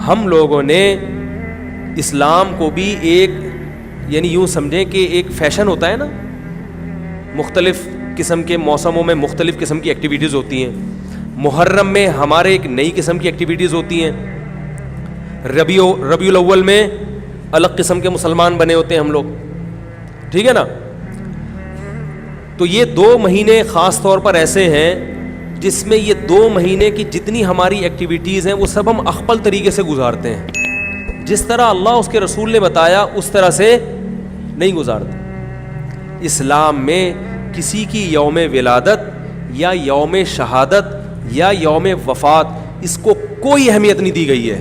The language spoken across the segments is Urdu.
ہم لوگوں نے اسلام کو بھی ایک یعنی یوں سمجھیں کہ ایک فیشن ہوتا ہے نا, مختلف قسم کے موسموں میں مختلف قسم کی ایکٹیویٹیز ہوتی ہیں. محرم میں ہمارے ایک نئی قسم کی ایکٹیویٹیز ہوتی ہیں, ربیع الاول میں الگ قسم کے مسلمان بنے ہوتے ہیں ہم لوگ, ٹھیک ہے نا. تو یہ 2 مہینے خاص طور پر ایسے ہیں جس میں یہ 2 مہینے کی جتنی ہماری ایکٹیویٹیز ہیں وہ سب ہم اخپل طریقے سے گزارتے ہیں. جس طرح اللہ اس کے رسول نے بتایا اس طرح سے نہیں گزارتے. اسلام میں کسی کی یوم ولادت یا یوم شہادت یا یوم وفات اس کو کوئی اہمیت نہیں دی گئی ہے.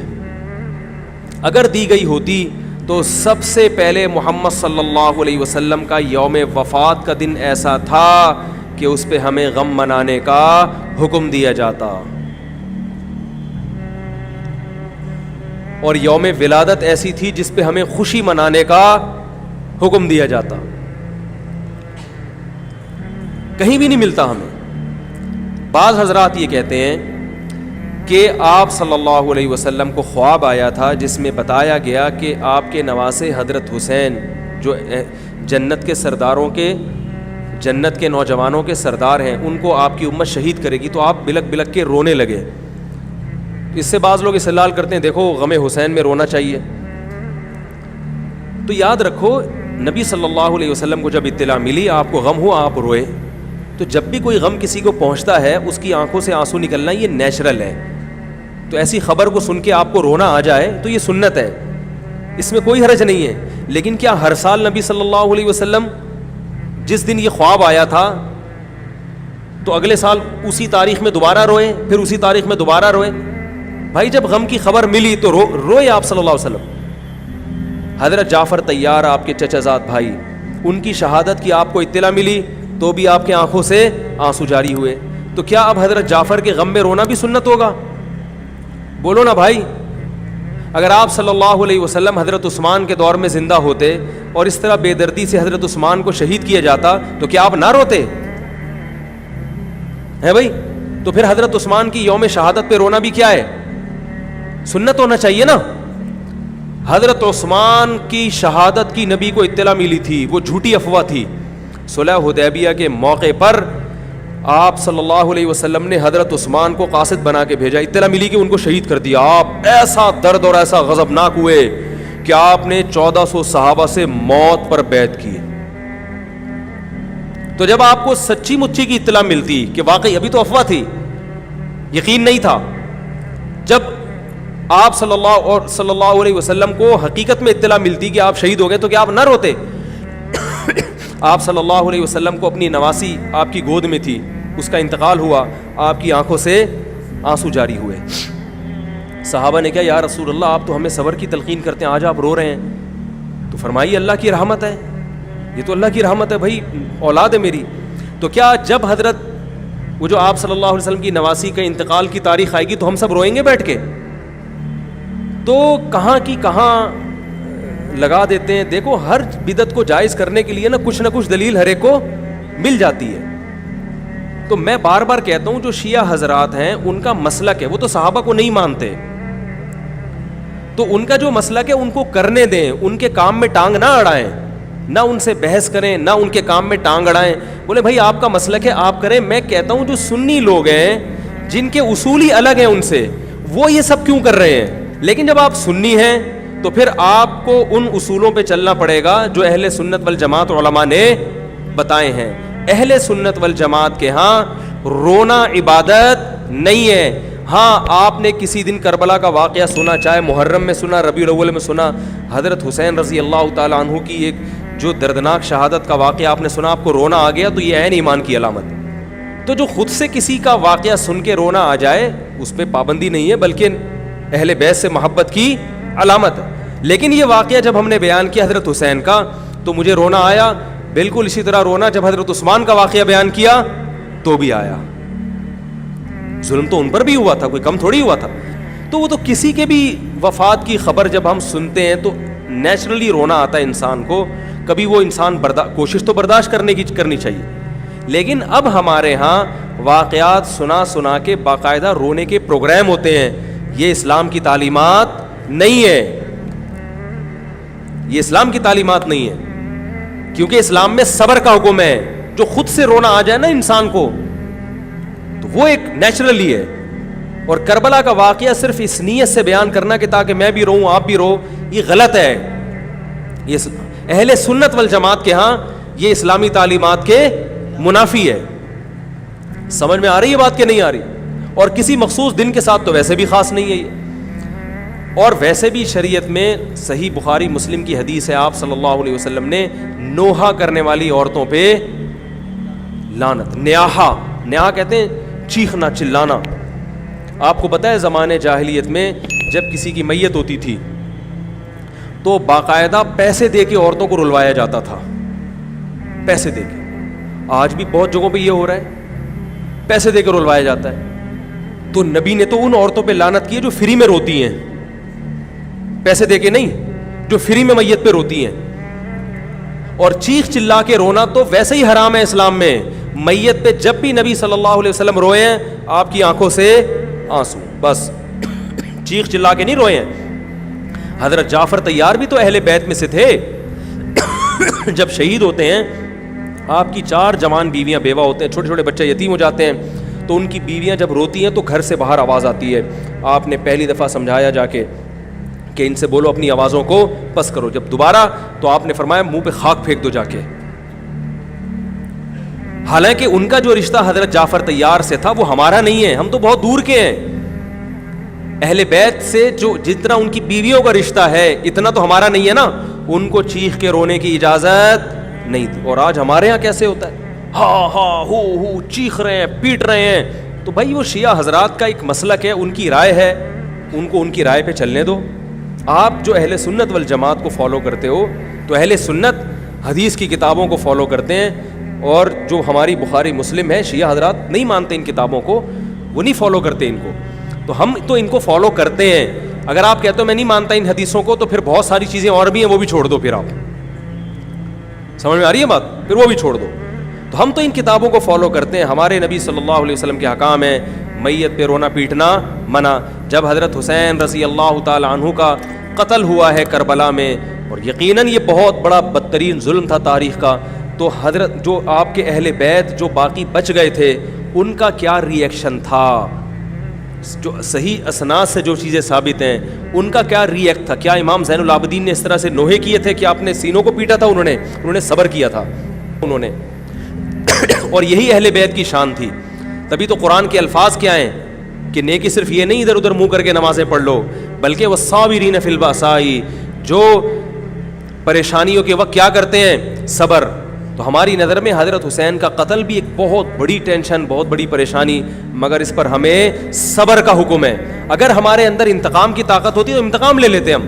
اگر دی گئی ہوتی تو سب سے پہلے محمد صلی اللہ علیہ وسلم کا یوم وفات کا دن ایسا تھا کہ اس پہ ہمیں غم منانے کا حکم دیا جاتا, اور یوم ولادت ایسی تھی جس پہ ہمیں خوشی منانے کا حکم دیا جاتا. کہیں بھی نہیں ملتا ہمیں. بعض حضرات یہ کہتے ہیں کہ آپ صلی اللہ علیہ وسلم کو خواب آیا تھا جس میں بتایا گیا کہ آپ کے نواسے حضرت حسین جو جنت کے سرداروں کے جنت کے نوجوانوں کے سردار ہیں ان کو آپ کی امت شہید کرے گی. تو آپ بلک بلک کے رونے لگے. اس سے بعض لوگ استدلال کرتے ہیں دیکھو غم حسین میں رونا چاہیے. تو یاد رکھو نبی صلی اللہ علیہ وسلم کو جب اطلاع ملی آپ کو غم ہوا آپ روئے, تو جب بھی کوئی غم کسی کو پہنچتا ہے اس کی آنکھوں سے آنسو نکلنا یہ نیچرل ہے. تو ایسی خبر کو سن کے آپ کو رونا آ جائے تو یہ سنت ہے, اس میں کوئی حرج نہیں ہے. لیکن کیا ہر سال نبی صلی اللہ علیہ وسلم جس دن یہ خواب آیا تھا تو اگلے سال اسی تاریخ میں دوبارہ روئے, پھر اسی تاریخ میں دوبارہ روئے؟ بھائی جب غم کی خبر ملی تو روئے آپ صلی اللہ علیہ وسلم. حضرت جعفر طیار آپ کے چچا زاد بھائی, ان کی شہادت کی آپ کو اطلاع ملی تو بھی آپ کے آنکھوں سے آنسو جاری ہوئے. تو کیا اب حضرت جعفر کے غم میں رونا بھی سنت ہوگا؟ بولو نا بھائی. اگر آپ صلی اللہ علیہ وسلم حضرت عثمان کے دور میں زندہ ہوتے اور اس طرح بے دردی سے حضرت عثمان کو شہید کیا جاتا تو کیا آپ نہ روتے ہیں بھائی؟ تو پھر حضرت عثمان کی یوم شہادت پہ رونا بھی کیا ہے؟ سنت ہونا چاہیے نا. حضرت عثمان کی شہادت کی نبی کو اطلاع ملی تھی, وہ جھوٹی افواہ تھی. صلح حدیبیہ کے موقع پر آپ صلی اللہ علیہ وسلم نے حضرت عثمان کو قاصد بنا کے بھیجا, اطلاع ملی کہ ان کو شہید کر دیا. آپ ایسا درد اور ایسا غضبناک ہوئے کہ آپ نے 1400 صحابہ سے موت پر بیعت کی. تو جب آپ کو سچی مچی کی اطلاع ملتی کہ واقعی ابھی تو افواہ تھی, یقین نہیں تھا, جب آپ صلی اللہ علیہ وسلم کو حقیقت میں اطلاع ملتی کہ آپ شہید ہو گئے تو کیا آپ نہ روتے؟ آپ صلی اللہ علیہ وسلم کو اپنی نواسی آپ کی گود میں تھی, اس کا انتقال ہوا, آپ کی آنکھوں سے آنسو جاری ہوئے. صحابہ نے کہا یا رسول اللہ آپ تو ہمیں صبر کی تلقین کرتے ہیں, آج آپ رو رہے ہیں. تو فرمائیے اللہ کی رحمت ہے, یہ تو اللہ کی رحمت ہے بھائی, اولاد ہے میری. تو کیا جب حضرت وہ جو آپ صلی اللہ علیہ وسلم کی نواسی کا انتقال کی تاریخ آئے گی تو ہم سب روئیں گے بیٹھ کے؟ تو کہاں کی کہاں لگا دیتے ہیں. دیکھو ہر بدعت کو جائز کرنے کے لیے نا کچھ دلیل ہر ایک کو مل جاتی ہے. تو میں بار بار کہتا ہوں جو شیعہ حضرات ہیں ان کا مسلک ہے, وہ تو صحابہ کو نہیں مانتے, تو ان کا جو مسلک ہے ان کو کرنے دیں, ان کے کام میں ٹانگ نہ اڑائیں, نہ ان سے بحث کریں, نہ ان کے کام میں ٹانگ اڑائیں. بولے بھائی آپ کا مسلک ہے آپ کریں. میں کہتا ہوں جو سنی لوگ ہیں جن کے اصول ہی الگ ہیں ان سے, وہ یہ سب کیوں کر رہے ہیں؟ لیکن جب آپ سنی ہیں تو پھر آپ کو ان اصولوں پہ چلنا پڑے گا جو اہل سنت والجماعت علماء نے بتائے ہیں. اہل سنت والجماعت کے ہاں رونا عبادت نہیں ہے. ہاں آپ نے کسی دن کربلا کا واقعہ سنا, چاہے محرم میں سنا, ربیع الاول میں سنا, حضرت حسین رضی اللہ تعالیٰ عنہ کی ایک جو دردناک شہادت کا واقعہ آپ نے سنا, آپ کو رونا آ گیا, تو یہ عین ایمان کی علامت. تو جو خود سے کسی کا واقعہ سن کے رونا آ جائے اس پہ پابندی نہیں ہے, بلکہ اہل بیت سے محبت کی علامت ہے. لیکن یہ واقعہ جب ہم نے بیان کیا حضرت حسین کا تو مجھے رونا آیا, بالکل اسی طرح رونا جب حضرت عثمان کا واقعہ بیان کیا تو بھی آیا. ظلم تو ان پر بھی ہوا تھا, کوئی کم تھوڑی ہوا تھا. تو وہ تو کسی کے بھی وفات کی خبر جب ہم سنتے ہیں تو نیچرلی رونا آتا ہے انسان کو. کبھی وہ انسان کوشش تو برداشت کرنی چاہیے. لیکن اب ہمارے ہاں واقعات سنا کے باقاعدہ رونے کے پروگرام ہوتے ہیں. یہ اسلام کی تعلیمات نہیں ہے, یہ اسلام کی تعلیمات نہیں ہے, کیونکہ اسلام میں صبر کا حکم ہے. جو خود سے رونا آ جائے نا انسان کو تو وہ ایک نیچرلی ہے. اور کربلا کا واقعہ صرف اس نیت سے بیان کرنا کہ تاکہ میں بھی روؤں آپ بھی رو, یہ غلط ہے. یہ اہل سنت والجماعت کے ہاں یہ اسلامی تعلیمات کے منافی ہے. سمجھ میں آ رہی ہے بات کہ نہیں آ رہی؟ اور کسی مخصوص دن کے ساتھ تو ویسے بھی خاص نہیں ہے یہ. اور ویسے بھی شریعت میں صحیح بخاری مسلم کی حدیث ہے, آپ صلی اللہ علیہ وسلم نے نوحہ کرنے والی عورتوں پہ لعنت, نیاحہ کہتے ہیں چیخنا چلانا. آپ کو پتہ ہے زمانے جاہلیت میں جب کسی کی میت ہوتی تھی تو باقاعدہ پیسے دے کے عورتوں کو رلوایا جاتا تھا, پیسے دے کے. آج بھی بہت جگہوں پہ یہ ہو رہا ہے, پیسے دے کے رلوایا جاتا ہے. تو نبی نے تو ان عورتوں پہ لعنت کی ہے جو فری میں روتی ہیں, پیسے دے کے نہیں, جو فری میں میت پہ روتی ہیں. اور چیخ چلا کے رونا تو ویسے ہی حرام ہے اسلام میں. میت پہ جب بھی نبی صلی اللہ علیہ وسلم روئے ہیں آپ کی آنکھوں سے آنسو, بس چیخ چلا کے نہیں روئے ہیں. حضرت جعفر طیار بھی تو اہل بیت میں سے تھے. جب شہید ہوتے ہیں آپ کی 4 جوان بیویاں بیوہ ہوتے ہیں, چھوٹے چھوٹے بچے یتیم ہو جاتے ہیں, تو ان کی بیویاں جب روتی ہیں تو گھر سے باہر آواز آتی ہے. آپ نے پہلی دفعہ سمجھایا جا کے کہ ان سے بولو اپنی آوازوں کو پس کرو. جب دوبارہ تو آپ نے فرمایا منہ پہ خاک پھینک دو جا کے. حالانکہ ان کا جو رشتہ حضرت جعفر طیار سے تھا وہ ہمارا نہیں ہے, ہم تو بہت دور کے ہیں. اہل بیت سے جو جتنا ان کی بیویوں کا رشتہ ہے اتنا تو ہمارا نہیں ہے نا. ان کو چیخ کے رونے کی اجازت نہیں تھی. اور آج ہمارے ہاں کیسے ہوتا ہے, ہاں ہاں ہو چیخ رہے ہیں, پیٹ رہے ہیں. تو بھائی وہ شیعہ حضرات کا ایک مسلک ہے, ان کی رائے ہے, ان کو ان کی رائے پہ چلنے دو. آپ جو اہل سنت والجماعت کو فالو کرتے ہو تو اہل سنت حدیث کی کتابوں کو فالو کرتے ہیں, اور جو ہماری بخاری مسلم ہے شیعہ حضرات نہیں مانتے ان کتابوں کو, وہ نہیں فالو کرتے ان کو. تو ہم تو ان کو فالو کرتے ہیں. اگر آپ کہتے ہو میں نہیں مانتا ان حدیثوں کو تو پھر بہت ساری چیزیں اور بھی ہیں وہ بھی چھوڑ دو. پھر آپ سمجھ میں آ رہی ہے بات, پھر وہ بھی چھوڑ دو. تو ہم تو ان کتابوں کو فالو کرتے ہیں. ہمارے نبی صلی اللہ علیہ وسلم کے احکام ہیں, میت پہ رونا پیٹنا منع. جب حضرت حسین رضی اللہ تعالی عنہ کا قتل ہوا ہے کربلا میں, اور یقیناً یہ بہت بڑا بدترین ظلم تھا تاریخ کا, تو حضرت جو آپ کے اہل بیت جو باقی بچ گئے تھے ان کا کیا ری ایکشن تھا, جو صحیح اسناد سے جو چیزیں ثابت ہیں ان کا کیا ری ایکٹ تھا. کیا امام زین العابدین نے اس طرح سے نوحے کیے تھے کہ آپ نے سینوں کو پیٹا تھا؟ انہوں نے صبر کیا تھا انہوں نے. اور یہی اہل بیت کی شان تھی. تبھی تو قرآن کے الفاظ کیا ہیں کہ نیکی صرف یہ نہیں ادھر ادھر منہ کر کے نمازیں پڑھ لو, بلکہ والصابرین فی البأساء, جو پریشانیوں کے وقت کیا کرتے ہیں, صبر. تو ہماری نظر میں حضرت حسین کا قتل بھی ایک بہت بڑی ٹینشن, بہت بڑی پریشانی, مگر اس پر ہمیں صبر کا حکم ہے. اگر ہمارے اندر انتقام کی طاقت ہوتی تو انتقام لے لیتے ہم.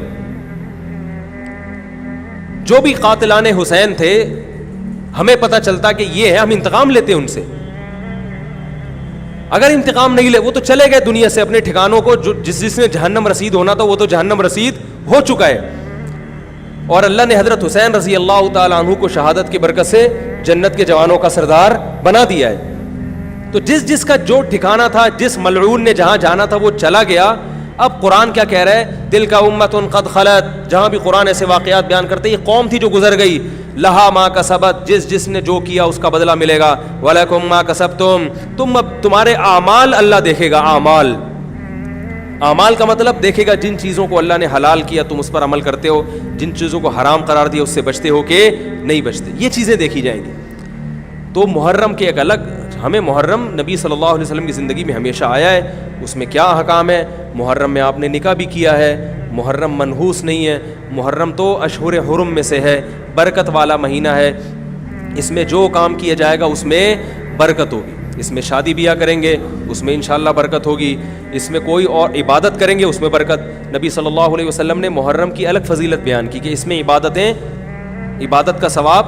جو بھی قاتلان حسین تھے ہمیں پتہ چلتا کہ یہ ہے, ہم انتقام لیتے ان سے. اگر انتقام نہیں لے, وہ تو چلے گئے دنیا سے اپنے ٹھکانوں کو, جو جس نے جہنم رسید ہونا تھا وہ تو جہنم رسید ہو چکا ہے. اور اللہ نے حضرت حسین رضی اللہ تعالی عنہ کو شہادت کی برکت سے جنت کے جوانوں کا سردار بنا دیا ہے. تو جس کا جو ٹھکانہ تھا, جس ملعون نے جہاں جانا تھا وہ چلا گیا. اب قرآن کیا کہہ رہا ہے, تلک امۃ قد خلت. جہاں بھی قرآن ایسے واقعات بیان کرتے ہیں, یہ قوم تھی جو گزر گئی, لہا ما کسبت, جس نے جو کیا اس کا بدلہ ملے گا, ولکم ما کسبتم, تم اب تمہارے اعمال اللہ دیکھے گا. اعمال کا مطلب دیکھے گا جن چیزوں کو اللہ نے حلال کیا تم اس پر عمل کرتے ہو, جن چیزوں کو حرام قرار دیا اس سے بچتے ہو کہ نہیں بچتے, یہ چیزیں دیکھی جائیں گی. تو محرم کے ایک الگ, ہمیں محرم نبی صلی اللہ علیہ وسلم کی زندگی میں ہمیشہ آیا ہے, اس میں کیا احکام ہے. محرم میں آپ نے نکاح بھی کیا ہے, محرم منحوس نہیں ہے, محرم تو اشہر حرم میں سے ہے, برکت والا مہینہ ہے. اس میں جو کام کیا جائے گا اس میں برکت ہوگی. اس میں شادی بیاہ کریں گے اس میں انشاءاللہ برکت ہوگی, اس میں کوئی اور عبادت کریں گے اس میں برکت. نبی صلی اللہ علیہ وسلم نے محرم کی الگ فضیلت بیان کی کہ اس میں عبادت کا ثواب,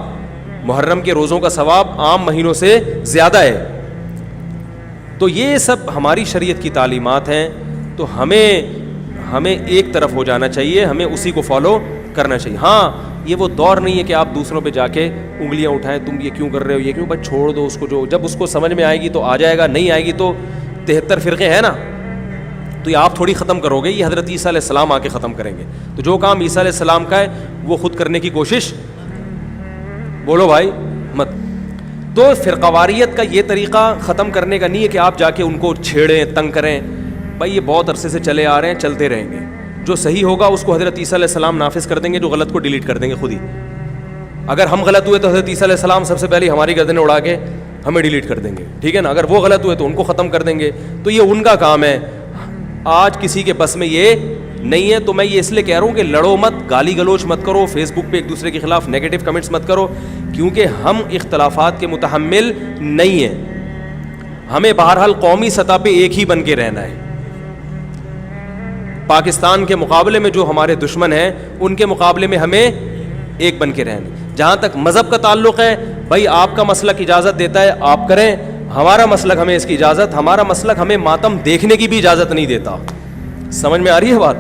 محرم کے روزوں کا ثواب عام مہینوں سے زیادہ ہے. تو یہ سب ہماری شریعت کی تعلیمات ہیں. تو ہمیں ایک طرف ہو جانا چاہیے, ہمیں اسی کو فالو کرنا چاہیے. ہاں یہ وہ دور نہیں ہے کہ آپ دوسروں پہ جا کے انگلیاں اٹھائیں, تم یہ کیوں کر رہے ہو, یہ کیوں, بس چھوڑ دو اس کو, جو جب اس کو سمجھ میں آئے گی تو آ جائے گا, نہیں آئے گی تو 73 فرقے ہیں نا, تو یہ آپ تھوڑی ختم کرو گے, یہ حضرت عیسیٰ علیہ السلام آ کے ختم کریں گے. تو جو کام عیسیٰ علیہ السلام کا ہے وہ خود کرنے کی کوشش, بولو بھائی, مت. تو فرقواریت کا یہ طریقہ ختم کرنے کا نہیں ہے کہ آپ جا کے ان کو چھیڑیں, تنگ کریں. بھائی یہ بہت عرصے سے چلے آ رہے ہیں, چلتے رہیں گے. جو صحیح ہوگا اس کو حضرت عیسیٰ علیہ السلام نافذ کر دیں گے, جو غلط کو ڈیلیٹ کر دیں گے خود ہی. اگر ہم غلط ہوئے تو حضرت عیسیٰ علیہ السلام سب سے پہلے ہماری گردنیں اڑا کے ہمیں ڈیلیٹ کر دیں گے, ٹھیک ہے نا. اگر وہ غلط ہوئے تو ان کو ختم کر دیں گے. تو یہ ان کا کام ہے, آج کسی کے بس میں یہ نہیں ہے. تو میں یہ اس لیے کہہ رہا ہوں کہ لڑو مت, گالی گلوچ مت کرو, فیس بک پہ ایک دوسرے کے خلاف نیگیٹو کمنٹس مت کرو, کیونکہ ہم اختلافات کے متحمل نہیں ہیں. ہمیں بہرحال قومی سطح پہ ایک ہی بن کے رہنا ہے. پاکستان کے مقابلے میں جو ہمارے دشمن ہیں ان کے مقابلے میں ہمیں ایک بن کے رہنا. جہاں تک مذہب کا تعلق ہے, بھائی آپ کا مسلک اجازت دیتا ہے آپ کریں, ہمارا مسلک ہمیں اس کی اجازت, ہمارا مسلک ہمیں ماتم دیکھنے کی بھی اجازت نہیں دیتا. سمجھ میں آ رہی ہے بات؟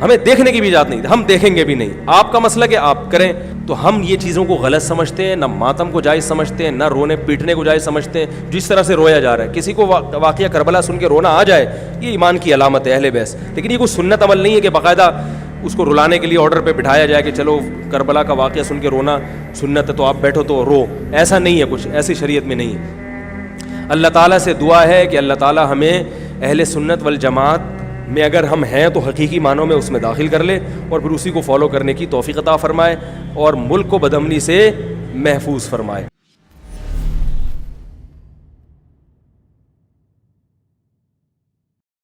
ہمیں دیکھنے کی بھی اجازت نہیں, ہم دیکھیں گے بھی نہیں. آپ کا مسلک ہے آپ کریں. تو ہم یہ چیزوں کو غلط سمجھتے ہیں, نہ ماتم کو جائز سمجھتے ہیں, نہ رونے پیٹنے کو جائز سمجھتے ہیں. جس طرح سے رویا جا رہا ہے, کسی کو واقعہ کربلا سن کے رونا آ جائے, یہ ایمان کی علامت ہے اہل بیت. لیکن یہ کوئی سنت عمل نہیں ہے کہ باقاعدہ اس کو رلانے کے لیے آرڈر پہ بٹھایا جائے کہ چلو کربلا کا واقعہ سن کے رونا سنت ہے تو آپ بیٹھو تو رو. ایسا نہیں ہے, کچھ ایسی شریعت میں نہیں ہے. اللہ تعالیٰ سے دعا ہے کہ اللہ تعالیٰ ہمیں اہل سنت والجماعت میں اگر ہم ہیں تو حقیقی معنوں میں اس میں داخل کر لے, اور پھر اسی کو فالو کرنے کی توفیق عطا فرمائے, اور ملک کو بدامنی سے محفوظ فرمائے.